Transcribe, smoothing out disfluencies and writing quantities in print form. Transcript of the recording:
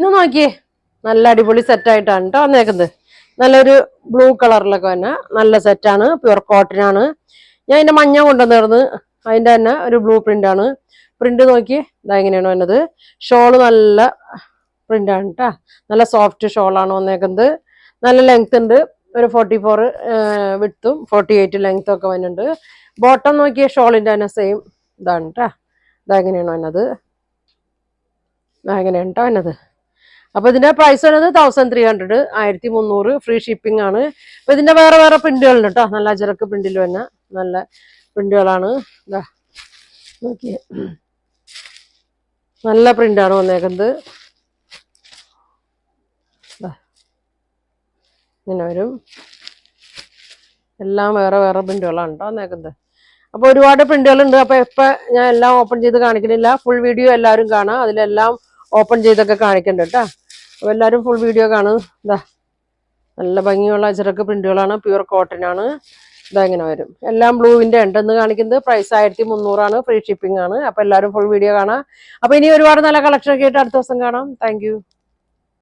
ഇന്ന് നോക്കിയേ നല്ല അടിപൊളി സെറ്റായിട്ടാണ് കേട്ടോ വന്നേക്കുന്നത്. നല്ലൊരു ബ്ലൂ കളറിലൊക്കെ തന്നെ നല്ല സെറ്റാണ്. പ്യുർ കോട്ടൺ ആണ്. ഞാൻ ഇതിന്റെ മഞ്ഞ കൊണ്ടുവന്നിരുന്നു. അതിന്റെ തന്നെ ഒരു ബ്ലൂ പ്രിന്റ് ആണ്. പ്രിന്റ് നോക്കി ഇതാ എങ്ങനെയാണ് വന്നത്. ഷോള് നല്ല പ്രിന്റ് ആണ് കേട്ടാ. നല്ല സോഫ്റ്റ് ഷോളാണ് വന്നേക്കുന്നത്. നല്ല ലെങ്ത് ഉണ്ട്. ഒരു 44 വിഡ്ത്തും 48 ലെങ്ത്തും ഒക്കെ വരുന്നുണ്ട്. ബോട്ടം നോക്കിയ ഷോളിന്റെ തന്നെ സെയിം ഇതാണ് കേട്ടാ. ഇതെങ്ങനെയാണ് വന്നത്. എങ്ങനെയാണ് കേട്ടോ വന്നത്. അപ്പൊ ഇതിന്റെ പ്രൈസ് വരുന്നത് 1300, 1300 ഫ്രീ ഷിപ്പിംഗ് ആണ്. അപ്പൊ ഇതിന്റെ വേറെ വേറെ പ്രിന്റുകളുണ്ട് കേട്ടോ. നല്ല അജറക്ക് പ്രിന്റിൽ തന്നെ നല്ല പ്രിന്റുകളാണ്. ഇതാ നോക്കിയേ നല്ല പ്രിന്റാണ് വന്നേക്കുന്നത്. ഇങ്ങനെ വരും. എല്ലാം വേറെ വേറെ പ്രിന്റുകളാണ് കേട്ടോ വന്നേക്കുന്നത്. അപ്പൊ ഒരുപാട് പ്രിന്റുകളുണ്ട്. അപ്പൊ ഇപ്പൊ ഞാൻ എല്ലാം ഓപ്പൺ ചെയ്ത് കാണിക്കുന്നില്ല. ഫുൾ വീഡിയോ എല്ലാവരും കാണാം. അതിലെല്ലാം ഓപ്പൺ ചെയ്തൊക്കെ കാണിക്കണ്ട കേട്ടോ. അപ്പൊ എല്ലാവരും ഫുൾ വീഡിയോ കാണും. ഇതാ നല്ല ഭംഗിയുള്ള അജറക്ക് പ്രിന്റുകളാണ്. പ്യുർ കോട്ടൺ ആണ്. ഇതാ ഇങ്ങനെ വരും. എല്ലാം ബ്ലൂവിന്റെ ഉണ്ടെന്ന് കാണിക്കുന്നത്. പ്രൈസ് 1300 ആണ്. ഫ്രീ ഷിപ്പിംഗ് ആണ്. അപ്പൊ എല്ലാവരും ഫുൾ വീഡിയോ കാണാം. അപ്പൊ ഇനി ഒരുപാട് നല്ല കളക്ഷൻ ഒക്കെ ആയിട്ട് അടുത്ത ദിവസം കാണാം. താങ്ക്